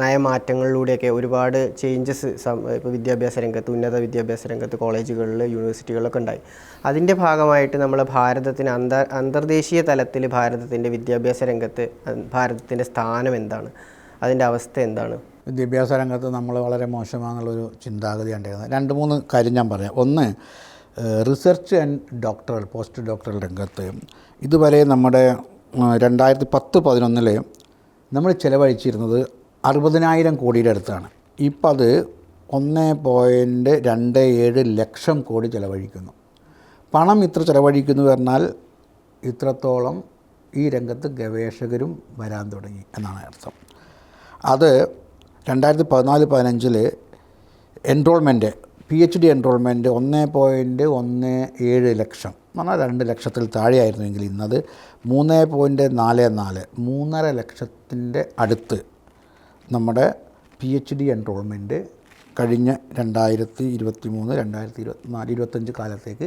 നയമാറ്റങ്ങളിലൂടെയൊക്കെ ഒരുപാട് ചേഞ്ചസ് ഇപ്പോൾ വിദ്യാഭ്യാസ രംഗത്ത്, ഉന്നത വിദ്യാഭ്യാസ രംഗത്ത്, കോളേജുകളിൽ, യൂണിവേഴ്സിറ്റികളിലൊക്കെ ഉണ്ടായി. അതിൻ്റെ ഭാഗമായിട്ട് നമ്മൾ ഭാരതത്തിന് അന്തർദേശീയ തലത്തിൽ ഭാരതത്തിൻ്റെ വിദ്യാഭ്യാസ രംഗത്ത് ഭാരതത്തിൻ്റെ സ്ഥാനം എന്താണ്, അതിൻ്റെ അവസ്ഥ എന്താണ്? വിദ്യാഭ്യാസ രംഗത്ത് നമ്മൾ വളരെ മോശമാണെന്നുള്ളൊരു ചിന്താഗതി ഉണ്ടായിരുന്നത്. 2-3 കാര്യം ഞാൻ പറയാം. ഒന്ന്, research and doctoral, post doctoral രംഗത്ത് ഇതുവരെ നമ്മുടെ 2010-11 നമ്മൾ ചിലവഴിച്ചിരുന്നത് 60,000 കോടിയുടെ അടുത്താണ്. ഇപ്പം അത് 1.27 ലക്ഷം കോടി ചിലവഴിക്കുന്നു. പണം ഇത്ര ചിലവഴിക്കുന്നു പറഞ്ഞാൽ ഇത്രത്തോളം ഈ രംഗത്ത് ഗവേഷകരും വരാൻ തുടങ്ങി എന്നാണ് അർത്ഥം. അത് 2014-15 എൻറോൾമെൻറ്റ്, PhD എൻറോൾമെൻറ്റ് 1.17 ലക്ഷം എന്ന് പറഞ്ഞാൽ 2 ലക്ഷത്തിൽ താഴെയായിരുന്നുവെങ്കിൽ ഇന്നത് 3.44, 3.5 ലക്ഷത്തിൻ്റെ അടുത്ത് നമ്മുടെ PhD എൻറോൾമെൻറ്റ് കഴിഞ്ഞ 2023, 2024, 2025 കാലത്തേക്ക്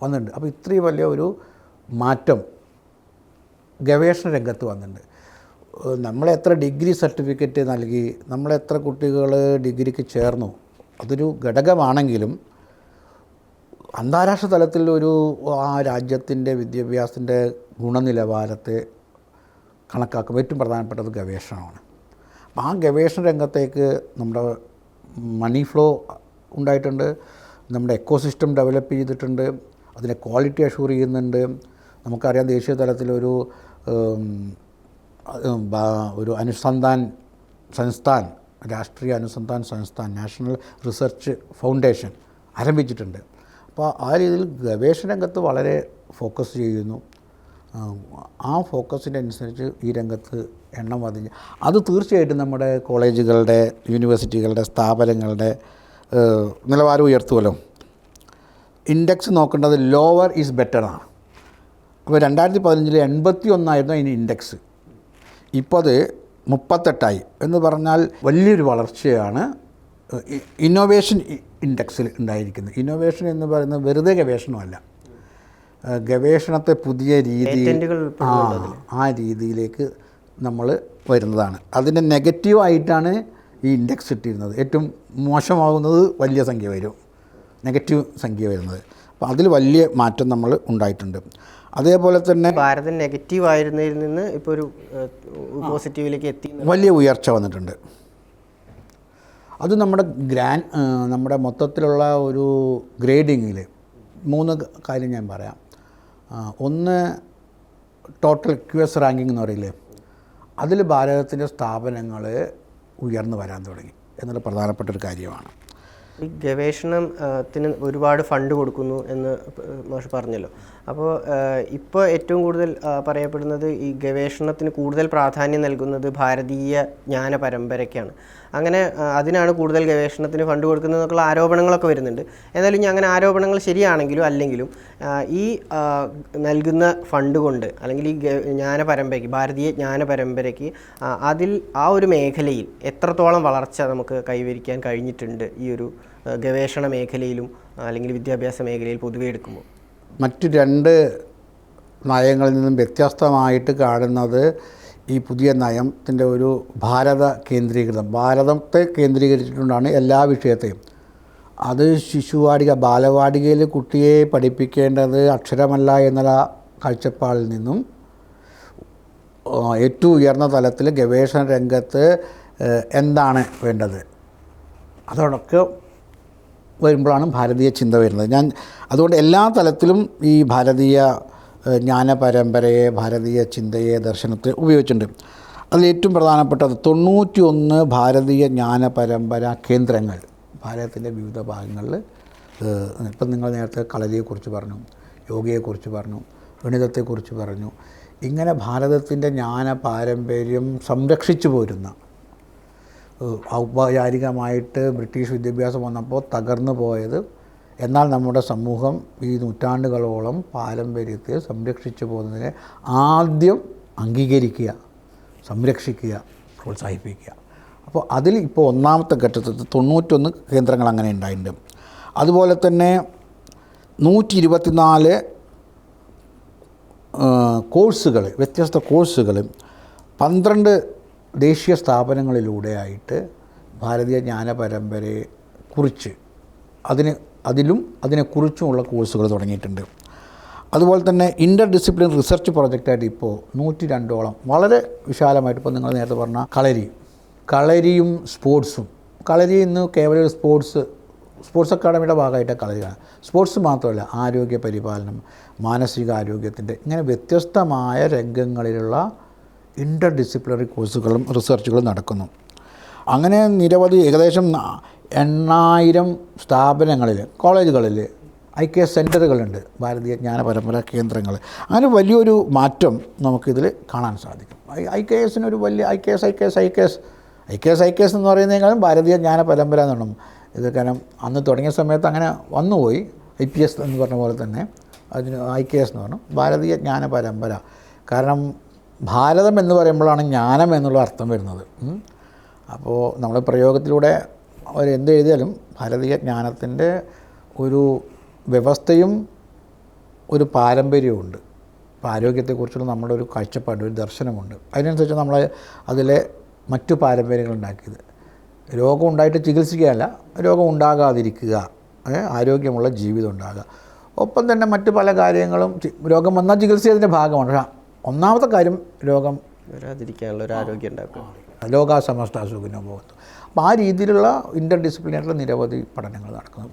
വന്നിട്ടുണ്ട്. അപ്പോൾ ഇത്രയും വലിയ ഒരു മാറ്റം ഗവേഷണ രംഗത്ത് വന്നിട്ടുണ്ട്. നമ്മളെത്ര ഡിഗ്രി സർട്ടിഫിക്കറ്റ് നൽകി, നമ്മളെത്ര കുട്ടികൾ ഡിഗ്രിക്ക് ചേർന്നു, അതൊരു ഘടകമാണെങ്കിലും അന്താരാഷ്ട്ര തലത്തിൽ ആ രാജ്യത്തിൻ്റെ വിദ്യാഭ്യാസത്തിൻ്റെ ഗുണനിലവാരത്തെ കണക്കാക്കുമ്പോൾ ഏറ്റവും പ്രധാനപ്പെട്ടത് ഗവേഷണമാണ്. അപ്പോൾ ആ ഗവേഷണ രംഗത്തേക്ക് നമ്മുടെ മണി ഫ്ലോ ഉണ്ടായിട്ടുണ്ട്, നമ്മുടെ എക്കോസിസ്റ്റം ഡെവലപ്പ് ചെയ്തിട്ടുണ്ട്, അതിനെ ക്വാളിറ്റി അഷ്യൂർ ചെയ്യുന്നുണ്ട്. നമുക്കറിയാം ദേശീയ തലത്തിലൊരു അനുസന്ധാൻ സംസ്ഥാൻ, രാഷ്ട്രീയ Anusandhan Sansthan, national research foundation ആരംഭിച്ചിട്ടുണ്ട്. അപ്പോൾ ആ രീതിയിൽ ഗവേഷണ രംഗത്ത് വളരെ ഫോക്കസ് ചെയ്യുന്നു. ആ ഫോക്കസിൻ്റെ അനുസരിച്ച് ഈ രംഗത്ത് എണ്ണം വർദ്ധിച്ച് അത് തീർച്ചയായിട്ടും നമ്മുടെ കോളേജുകളുടെ, യൂണിവേഴ്സിറ്റികളുടെ, സ്ഥാപനങ്ങളുടെ നിലവാരം ഉയർത്തുമല്ലോ. ഇൻഡെക്സ് നോക്കേണ്ടത് ലോവർ ഈസ് ബെറ്ററാണ്. അപ്പോൾ 2015 81 അതിന് ഇൻഡെക്സ്, ഇപ്പോൾ അത് 38 എന്ന് പറഞ്ഞാൽ വലിയൊരു വളർച്ചയാണ് ഇന്നോവേഷൻ ഇൻഡെക്സിൽ ഉണ്ടായിരിക്കുന്നത്. ഇന്നോവേഷൻ എന്ന് പറയുന്നത് വെറുതെ ഗവേഷണമല്ല, ഗവേഷണത്തെ പുതിയ ആ രീതിയിലേക്ക് നമ്മൾ വരുന്നതാണ്. അതിൻ്റെ നെഗറ്റീവായിട്ടാണ് ഈ ഇൻഡെക്സ് ഇട്ടിരുന്നത്. ഏറ്റവും മോശമാകുന്നത് വലിയ സംഖ്യ വരും, നെഗറ്റീവ് സംഖ്യ വരുന്നത്. അപ്പോൾ അതിൽ വലിയ മാറ്റം നമ്മൾ ഉണ്ടായിട്ടുണ്ട്. അതേപോലെ തന്നെ ഭാരതം നെഗറ്റീവ് ആയിരുന്നതിൽ നിന്ന് ഇപ്പോൾ ഒരു പോസിറ്റീവിലേക്ക് എത്തി, വലിയ ഉയർച്ച വന്നിട്ടുണ്ട്. അത് നമ്മുടെ മൊത്തത്തിലുള്ള ഒരു ഗ്രേഡിങ്ങിൽ 3 കാര്യം ഞാൻ പറയാം. ഒന്ന്, ടോട്ടൽ QS റാങ്കിങ് എന്ന് പറയില്ലേ, അതിൽ ഭാരതത്തിൻ്റെ സ്ഥാപനങ്ങൾ ഉയർന്നു വരാൻ തുടങ്ങി എന്നുള്ള പ്രധാനപ്പെട്ട ഒരു കാര്യമാണ്. ഈ ഗവേഷണത്തിന് ഒരുപാട് ഫണ്ട് കൊടുക്കുന്നു എന്ന് മാഷ് പറഞ്ഞല്ലോ. അപ്പോൾ ഇപ്പോൾ ഏറ്റവും കൂടുതൽ പറയപ്പെടുന്നത് ഈ ഗവേഷണത്തിന് കൂടുതൽ പ്രാധാന്യം നൽകുന്നത് ഭാരതീയ ജ്ഞാന പരമ്പരയ്ക്കാണ്. അങ്ങനെ അതിനാണ് കൂടുതൽ ഗവേഷണത്തിന് ഫണ്ട് കൊടുക്കുന്നതെന്നുള്ള ആരോപണങ്ങളൊക്കെ വരുന്നുണ്ട്. എന്നാലും ഇനി അങ്ങനെ ആരോപണങ്ങൾ ശരിയാണെങ്കിലും അല്ലെങ്കിലും ഈ നൽകുന്ന ഫണ്ട് കൊണ്ട് അല്ലെങ്കിൽ ഈ ജ്ഞാന പരമ്പരയ്ക്ക്, ഭാരതീയ ജ്ഞാന പരമ്പരയ്ക്ക് അതിൽ ആ ഒരു മേഖലയിൽ എത്രത്തോളം വളർച്ച നമുക്ക് കൈവരിക്കാൻ കഴിഞ്ഞിട്ടുണ്ട് ഈ ഒരു ഗവേഷണ മേഖലയിലും അല്ലെങ്കിൽ വിദ്യാഭ്യാസ മേഖലയിൽ പൊതുവെ എടുക്കുമ്പോൾ? മറ്റു 2 നയങ്ങളിൽ നിന്നും വ്യത്യസ്തമായിട്ട് കാണുന്നത് ഈ പുതിയ നയത്തിൻ്റെ ഒരു ഭാരതത്തെ കേന്ദ്രീകരിച്ചിട്ടുണ്ടാണ് എല്ലാ വിഷയത്തെയും. അത് ബാലവാടികയിൽ കുട്ടിയെ പഠിപ്പിക്കേണ്ടത് അക്ഷരമല്ല എന്നുള്ള കാഴ്ചപ്പാടിൽ നിന്നും ഏറ്റവും ഉയർന്ന തലത്തിൽ ഗവേഷണ രംഗത്ത് എന്താണ് വേണ്ടത് അതോടൊക്കെ വരുമ്പോഴാണ് ഭാരതീയ ചിന്ത വരുന്നത്. അതുകൊണ്ട് എല്ലാ തലത്തിലും ഈ ഭാരതീയ ജ്ഞാന പരമ്പരയെ, ഭാരതീയ ചിന്തയെ, ദർശനത്തെ ഉപയോഗിച്ചിട്ടുണ്ട്. അതിൽ ഏറ്റവും പ്രധാനപ്പെട്ടത് 91 ഭാരതീയ ജ്ഞാന പരമ്പര കേന്ദ്രങ്ങൾ ഭാരതത്തിൻ്റെ വിവിധ ഭാഗങ്ങളിൽ. ഇപ്പം നിങ്ങൾ നേരത്തെ കളരിയെക്കുറിച്ച് പറഞ്ഞു, യോഗയെക്കുറിച്ച് പറഞ്ഞു, ഗണിതത്തെക്കുറിച്ച് പറഞ്ഞു. ഇങ്ങനെ ഭാരതത്തിൻ്റെ ജ്ഞാന പാരമ്പര്യം സംരക്ഷിച്ചു പോരുന്ന, ഔപചാരികമായിട്ട് ബ്രിട്ടീഷ് വിദ്യാഭ്യാസം വന്നപ്പോൾ തകർന്നു പോയത്, എന്നാൽ നമ്മുടെ സമൂഹം ഈ നൂറ്റാണ്ടുകളോളം പാരമ്പര്യത്തെ സംരക്ഷിച്ചു പോകുന്നതിനെ ആദ്യം അംഗീകരിക്കുക, സംരക്ഷിക്കുക, പ്രോത്സാഹിപ്പിക്കുക. അപ്പോൾ അതിൽ ഇപ്പോൾ ഒന്നാമത്തെ ഘട്ടത്തിൽ 91 കേന്ദ്രങ്ങൾ അങ്ങനെ ഉണ്ടായിട്ടുണ്ട്. അതുപോലെ തന്നെ 124 കോഴ്സുകൾ, വ്യത്യസ്ത കോഴ്സുകൾ, 12 ദേശീയ സ്ഥാപനങ്ങളിലൂടെയായിട്ട് ഭാരതീയ ജ്ഞാന പരമ്പരയെ കുറിച്ച് അതിനെക്കുറിച്ചുമുള്ള കോഴ്സുകൾ തുടങ്ങിയിട്ടുണ്ട്. അതുപോലെ തന്നെ ഇൻ്റർ ഡിസിപ്ലിൻ റിസർച്ച് പ്രോജക്റ്റായിട്ട് ഇപ്പോൾ 102ഓളം വളരെ വിശാലമായിട്ട്, ഇപ്പോൾ നിങ്ങൾ നേരത്തെ പറഞ്ഞ കളരിയും സ്പോർട്സും. കളരി ഇന്ന് കേവലം ഒരു സ്പോർട്സ് അക്കാഡമിയുടെ ഭാഗമായിട്ട് കളരിയാണ്. സ്പോർട്സ് മാത്രമല്ല, ആരോഗ്യ പരിപാലനം, മാനസികാരോഗ്യത്തിൻ്റെ ഇങ്ങനെ വ്യത്യസ്തമായ രംഗങ്ങളിലുള്ള ഇൻ്റർ ഡിസിപ്ലിനറി കോഴ്സുകളും റിസർച്ചുകളും നടക്കുന്നു. അങ്ങനെ നിരവധി ഏകദേശം 8000 സ്ഥാപനങ്ങളിൽ, കോളേജുകളിൽ IKS സെൻറ്ററുകളുണ്ട്, ഭാരതീയ ജ്ഞാന പരമ്പര കേന്ദ്രങ്ങൾ. അങ്ങനെ വലിയൊരു മാറ്റം നമുക്കിതിൽ കാണാൻ സാധിക്കും. IKSനൊരു വലിയ IKS എന്ന് പറയുന്നതിനേക്കാളും ഭാരതീയ ജ്ഞാന പരമ്പര എന്നാണ് ഇത്. കാരണം അന്ന് തുടങ്ങിയ സമയത്ത് അങ്ങനെ വന്നുപോയി. IPS എന്ന് പറഞ്ഞ പോലെ തന്നെ അതിന് IKS എന്ന് പറഞ്ഞു, ഭാരതീയ ജ്ഞാന പരമ്പര. കാരണം ഭാരതം എന്ന് പറയുമ്പോഴാണ് ജ്ഞാനം എന്നുള്ള അർത്ഥം വരുന്നത്. അപ്പോൾ നമ്മൾ പ്രയോഗത്തിലൂടെ അവർ എന്ത് എഴുതിയാലും ഭാരതീയ ജ്ഞാനത്തിൻ്റെ ഒരു വ്യവസ്ഥയും ഒരു പാരമ്പര്യമുണ്ട്. ഇപ്പോൾ ആരോഗ്യത്തെക്കുറിച്ചുള്ള നമ്മുടെ ഒരു കാഴ്ചപ്പാട്, ഒരു ദർശനമുണ്ട്. അതിനനുസരിച്ച് നമ്മൾ അതിലെ മറ്റു പാരമ്പര്യങ്ങൾ ഉണ്ടാക്കിയത്. രോഗം ഉണ്ടായിട്ട് ചികിത്സിക്കുകയല്ല, രോഗം ഉണ്ടാകാതിരിക്കുക, ആരോഗ്യമുള്ള ജീവിതം ഉണ്ടാകുക. ഒപ്പം തന്നെ മറ്റു പല കാര്യങ്ങളും, രോഗം വന്നാൽ ചികിത്സ അതിൻ്റെ ഭാഗമാണ്. പക്ഷേ ഒന്നാമത്തെ കാര്യം രോഗം വരാതിരിക്കാനുള്ള ഒരു ആരോഗ്യം ഉണ്ടാക്കുക. ലോകാ സമസ്ത സുഖിനോ പോകുന്നു. അപ്പോൾ ആ രീതിയിലുള്ള ഇൻ്റർ ഡിസിപ്ലിനറിലുള്ള നിരവധി പഠനങ്ങൾ നടക്കുന്നു.